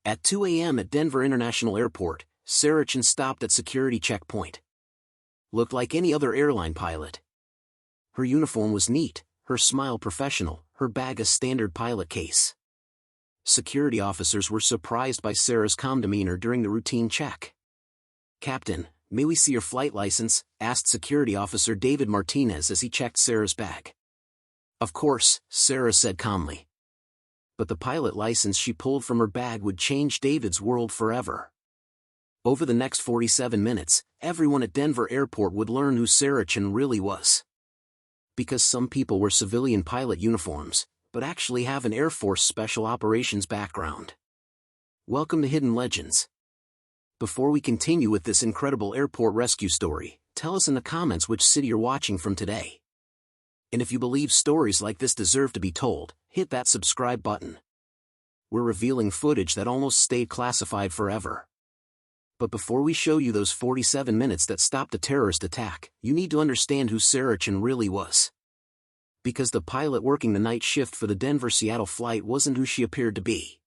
At 2 a.m. at Denver International Airport, Sarachan stopped at security checkpoint. Looked like any other airline pilot. Her uniform was neat, her smile professional, her bag a standard pilot case. Security officers were surprised by Sarah's calm demeanor during the routine check. "Captain, may we see your flight license?" asked Security Officer David Martinez as he checked Sarah's bag. "Of course," Sarah said calmly. But the pilot license she pulled from her bag would change David's world forever. Over the next 47 minutes, everyone at Denver Airport would learn who Sarachan really was. Because some people wear civilian pilot uniforms, but actually have an Air Force Special Operations background. Welcome to Hidden Legends. Before we continue with this incredible airport rescue story, tell us in the comments which city you're watching from today. And if you believe stories like this deserve to be told, hit that subscribe button. We're revealing footage that almost stayed classified forever. But before we show you those 47 minutes that stopped a terrorist attack, you need to understand who Sarachan really was. Because the pilot working the night shift for the Denver-Seattle flight wasn't who she appeared to be.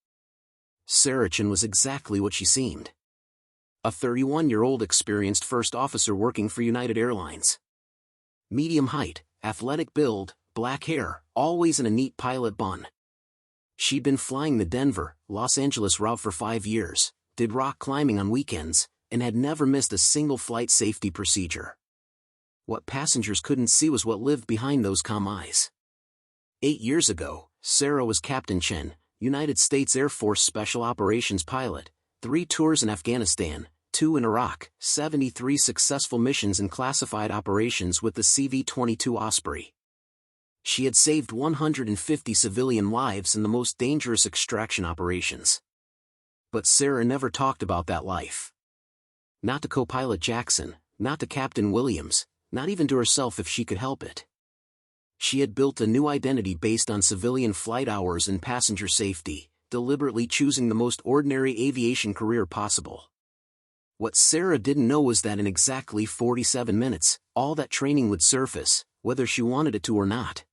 Sarachan was exactly what she seemed. A 31-year-old experienced first officer working for United Airlines. Medium height, athletic build, black hair, always in a neat pilot bun. She'd been flying the Denver, Los Angeles route for 5 years, did rock climbing on weekends, and had never missed a single flight safety procedure. What passengers couldn't see was what lived behind those calm eyes. 8 years ago, Sarah was Captain Chen, United States Air Force Special Operations pilot, 3 tours in Afghanistan, 2 in Iraq, 73 successful missions in classified operations with the CV-22 Osprey. She had saved 150 civilian lives in the most dangerous extraction operations. But Sarah never talked about that life. Not to co-pilot Jackson, not to Captain Williams, not even to herself if she could help it. She had built a new identity based on civilian flight hours and passenger safety, deliberately choosing the most ordinary aviation career possible. What Sarah didn't know was that in exactly 47 minutes, all that training would surface, whether she wanted it to or not.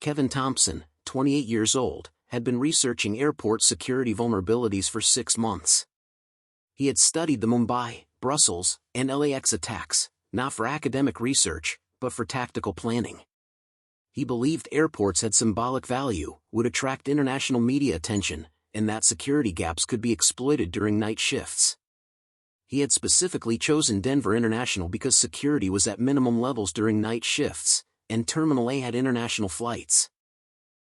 Kevin Thompson, 28 years old, had been researching airport security vulnerabilities for 6 months. He had studied the Mumbai, Brussels, and LAX attacks, not for academic research, but for tactical planning. He believed airports had symbolic value, would attract international media attention, and that security gaps could be exploited during night shifts. He had specifically chosen Denver International because security was at minimum levels during night shifts, and Terminal A had international flights.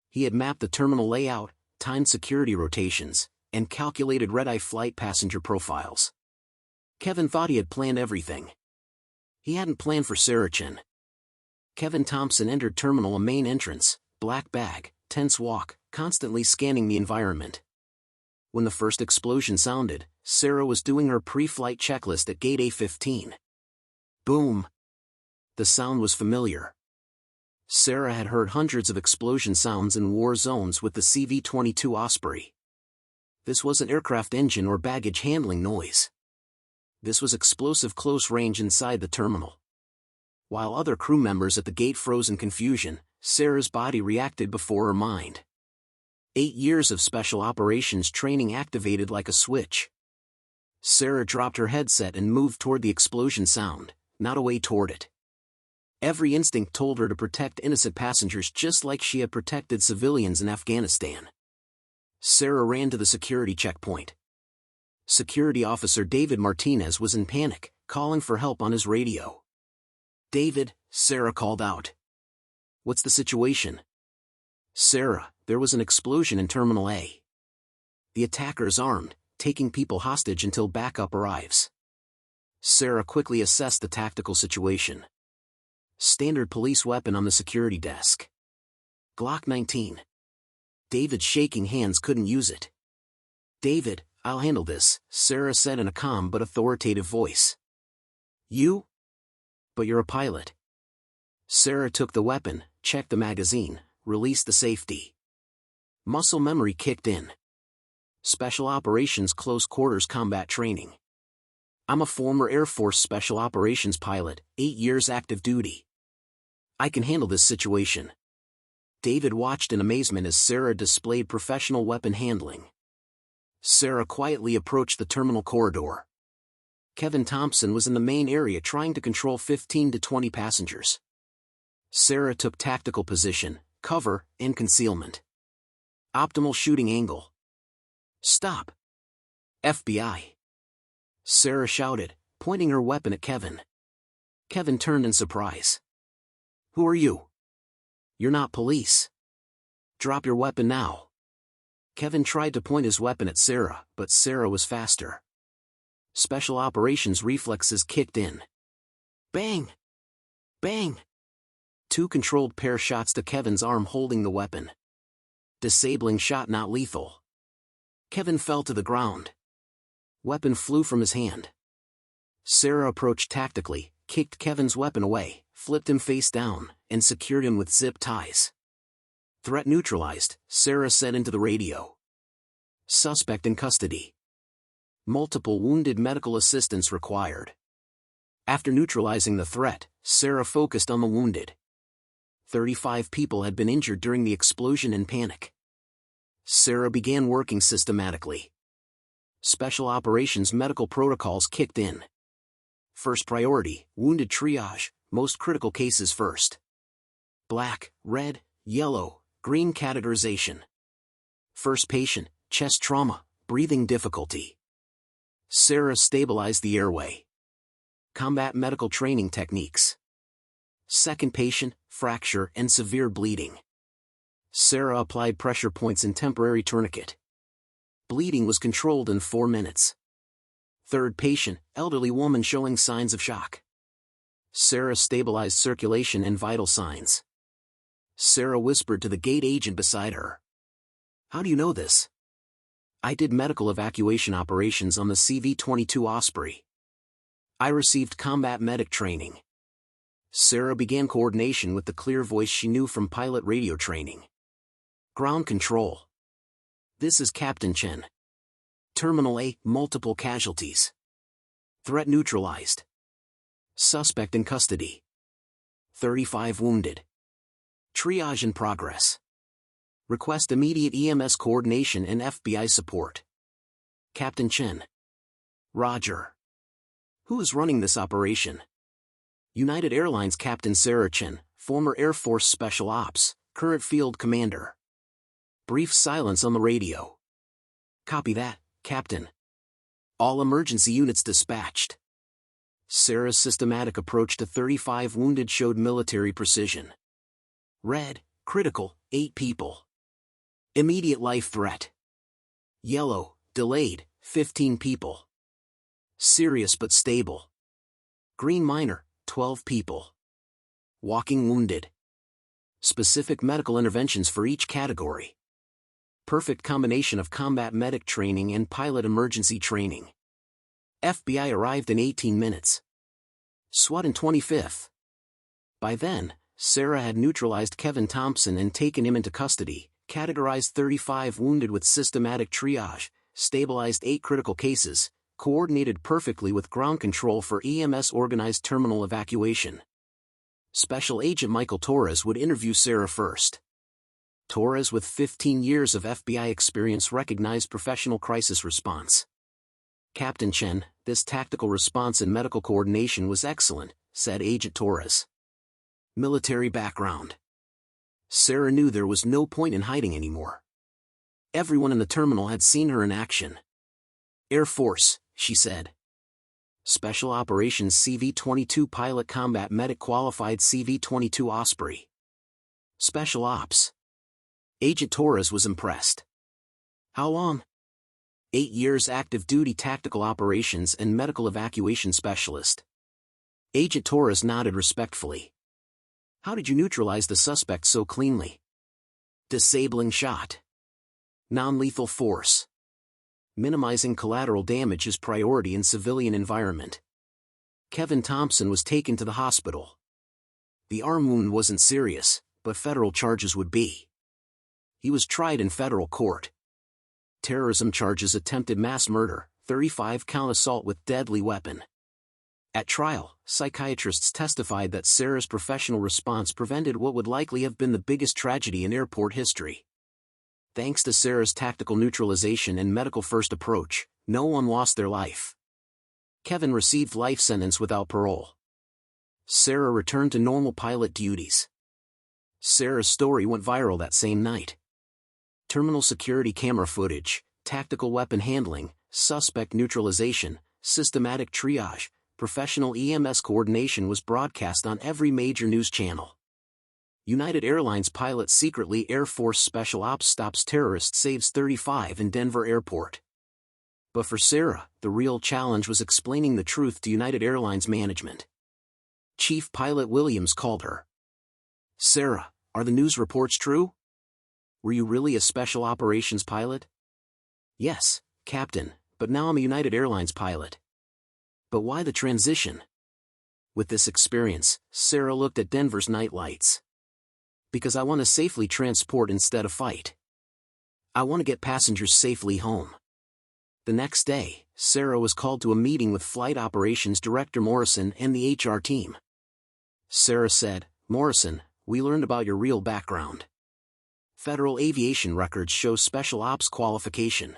He had mapped the terminal layout, timed security rotations, and calculated red-eye flight passenger profiles. Kevin thought he had planned everything. He hadn't planned for Sarachan. Kevin Thompson entered Terminal A main entrance, black bag, tense walk, constantly scanning the environment. When the first explosion sounded, Sarah was doing her pre-flight checklist at gate A15. Boom! The sound was familiar. Sarah had heard hundreds of explosion sounds in war zones with the CV-22 Osprey. This wasn't aircraft engine or baggage handling noise. This was explosive close range inside the terminal. While other crew members at the gate froze in confusion, Sarah's body reacted before her mind. 8 years of special operations training activated like a switch. Sarah dropped her headset and moved toward the explosion sound, not away toward it. Every instinct told her to protect innocent passengers just like she had protected civilians in Afghanistan. Sarah ran to the security checkpoint. Security Officer David Martinez was in panic, calling for help on his radio. "David," Sarah called out. "What's the situation?" "Sarah, there was an explosion in Terminal A. The attacker is armed, taking people hostage until backup arrives." Sarah quickly assessed the tactical situation. Standard police weapon on the security desk. Glock 19. David's shaking hands couldn't use it. "David, I'll handle this," Sarah said in a calm but authoritative voice. "You? But you're a pilot." Sarah took the weapon, checked the magazine, released the safety. Muscle memory kicked in. Special Operations Close Quarters Combat Training. "I'm a former Air Force Special Operations pilot, 8 years active duty. I can handle this situation." David watched in amazement as Sarah displayed professional weapon handling. Sarah quietly approached the terminal corridor. Kevin Thompson was in the main area trying to control 15 to 20 passengers. Sarah took tactical position, cover, and concealment. Optimal shooting angle. Stop! FBI! Sarah shouted, pointing her weapon at Kevin. Kevin turned in surprise. Who are you? You're not police. Drop your weapon now. Kevin tried to point his weapon at Sarah, but Sarah was faster. Special operations reflexes kicked in. Bang! Bang! 2 controlled pair shots to Kevin's arm holding the weapon. Disabling shot not lethal. Kevin fell to the ground. Weapon flew from his hand. Sarah approached tactically, kicked Kevin's weapon away, flipped him face down, and secured him with zip ties. Threat neutralized, Sarah said into the radio. Suspect in custody. Multiple wounded medical assistance required. After neutralizing the threat, Sarah focused on the wounded. 35 people had been injured during the explosion and panic. Sarah began working systematically. Special operations medical protocols kicked in. First priority, wounded triage, most critical cases first. Black, red, yellow, green categorization. First patient, chest trauma, breathing difficulty. Sarah stabilized the airway. Combat medical training techniques. Second patient, fracture and severe bleeding. Sarah applied pressure points in temporary tourniquet. Bleeding was controlled in 4 minutes. Third patient, elderly woman showing signs of shock. Sarah stabilized circulation and vital signs. Sarah whispered to the gate agent beside her. How do you know this? I did medical evacuation operations on the CV-22 Osprey. I received combat medic training. Sarah began coordination with the clear voice she knew from pilot radio training. Ground control. This is Captain Chen. Terminal A, multiple casualties. Threat neutralized. Suspect in custody. 35 wounded. Triage in progress. Request immediate EMS coordination and FBI support. Captain Chen. Roger. Who is running this operation? United Airlines Captain Sarah Chen, former Air Force Special Ops, current field commander. Brief silence on the radio. Copy that, Captain. All emergency units dispatched. Sarah's systematic approach to 35 wounded showed military precision. Red, critical, 8 people. Immediate life threat. Yellow, delayed, 15 people. Serious but stable. Green minor, 12 people. Walking wounded. Specific medical interventions for each category. Perfect combination of combat medic training and pilot emergency training. FBI arrived in 18 minutes. SWAT in 25th. By then, Sarah had neutralized Kevin Thompson and taken him into custody, categorized 35 wounded with systematic triage, stabilized 8 critical cases, coordinated perfectly with ground control for EMS organized terminal evacuation. Special Agent Michael Torres would interview Sarah first. Torres, with 15 years of FBI experience, recognized professional crisis response. Captain Chen, this tactical response and medical coordination was excellent, said Agent Torres. Military background. Sarah knew there was no point in hiding anymore. Everyone in the terminal had seen her in action. Air Force, she said. Special Operations CV-22 Pilot Combat Medic Qualified CV-22 Osprey. Special Ops. Agent Torres was impressed. How long? 8 years active duty tactical operations and medical evacuation specialist. Agent Torres nodded respectfully. How did you neutralize the suspect so cleanly? Disabling shot. Non-lethal force. Minimizing collateral damage is priority in civilian environment. Kevin Thompson was taken to the hospital. The arm wound wasn't serious, but federal charges would be. He was tried in federal court. Terrorism charges, attempted mass murder, 35-count assault with deadly weapon. At trial, psychiatrists testified that Sarah's professional response prevented what would likely have been the biggest tragedy in airport history. Thanks to Sarah's tactical neutralization and medical-first approach, no one lost their life. Kevin received life sentence without parole. Sarah returned to normal pilot duties. Sarah's story went viral that same night. Terminal security camera footage, tactical weapon handling, suspect neutralization, systematic triage, professional EMS coordination was broadcast on every major news channel. United Airlines pilot secretly Air Force Special Ops stops terrorist, saves 35 in Denver airport. But for Sarah, the real challenge was explaining the truth to United Airlines management. Chief Pilot Williams called her. "Sarah, are the news reports true? Were you really a special operations pilot?" "Yes, Captain, but now I'm a United Airlines pilot." "But why the transition?" With this experience, Sarah looked at Denver's night lights. "Because I want to safely transport instead of fight. I want to get passengers safely home." The next day, Sarah was called to a meeting with Flight Operations Director Morrison and the HR team. Sarah said, "Morrison, we learned about your real background. Federal aviation records show special ops qualification.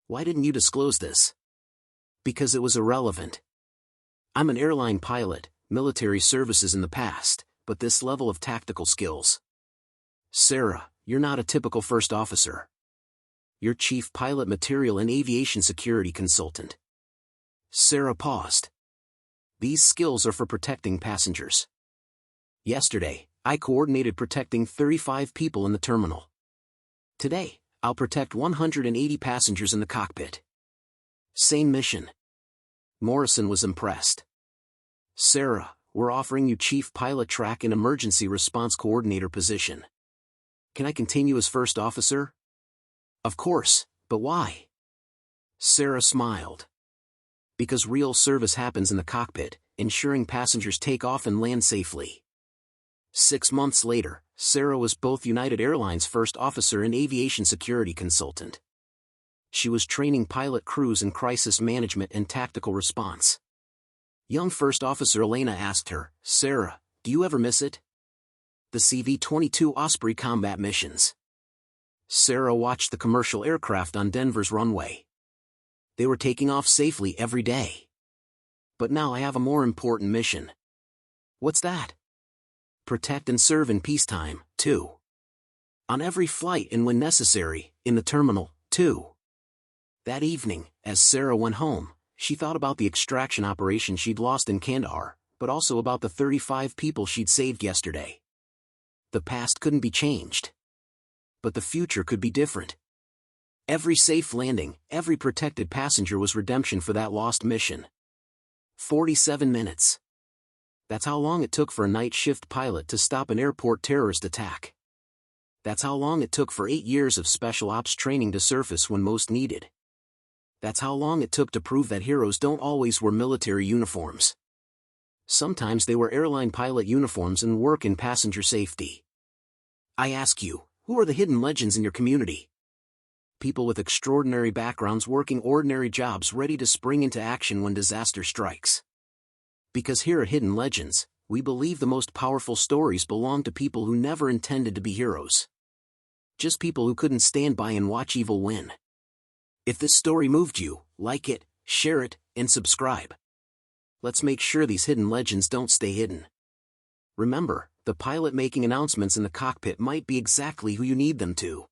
Why didn't you disclose this?" "Because it was irrelevant. I'm an airline pilot, military services in the past, but this level of tactical skills. Sarah, you're not a typical first officer. You're chief pilot material and aviation security consultant." Sarah paused. "These skills are for protecting passengers. Yesterday, I coordinated protecting 35 people in the terminal. Today, I'll protect 180 passengers in the cockpit. Same mission." Morrison was impressed. "Sarah, we're offering you chief pilot track and emergency response coordinator position. Can I continue as first officer?" "Of course, but why?" Sarah smiled. "Because real service happens in the cockpit, ensuring passengers take off and land safely." 6 months later, Sarah was both United Airlines first officer and aviation security consultant. She was training pilot crews in crisis management and tactical response. Young First Officer Elena asked her, "Sarah, do you ever miss it? The CV-22 Osprey combat missions." Sarah watched the commercial aircraft on Denver's runway. They were taking off safely every day. "But now I have a more important mission." "What's that?" "Protect and serve in peacetime, too. On every flight and when necessary, in the terminal, too." That evening, as Sarah went home, she thought about the extraction operation she'd lost in Kandahar, but also about the 35 people she'd saved yesterday. The past couldn't be changed. But the future could be different. Every safe landing, every protected passenger was redemption for that lost mission. 47 minutes. That's how long it took for a night shift pilot to stop an airport terrorist attack. That's how long it took for 8 years of special ops training to surface when most needed. That's how long it took to prove that heroes don't always wear military uniforms. Sometimes they wear airline pilot uniforms and work in passenger safety. I ask you, who are the hidden legends in your community? People with extraordinary backgrounds working ordinary jobs ready to spring into action when disaster strikes. Because here at Hidden Legends, we believe the most powerful stories belong to people who never intended to be heroes. Just people who couldn't stand by and watch evil win. If this story moved you, like it, share it, and subscribe. Let's make sure these hidden legends don't stay hidden. Remember, the pilot making announcements in the cockpit might be exactly who you need them to.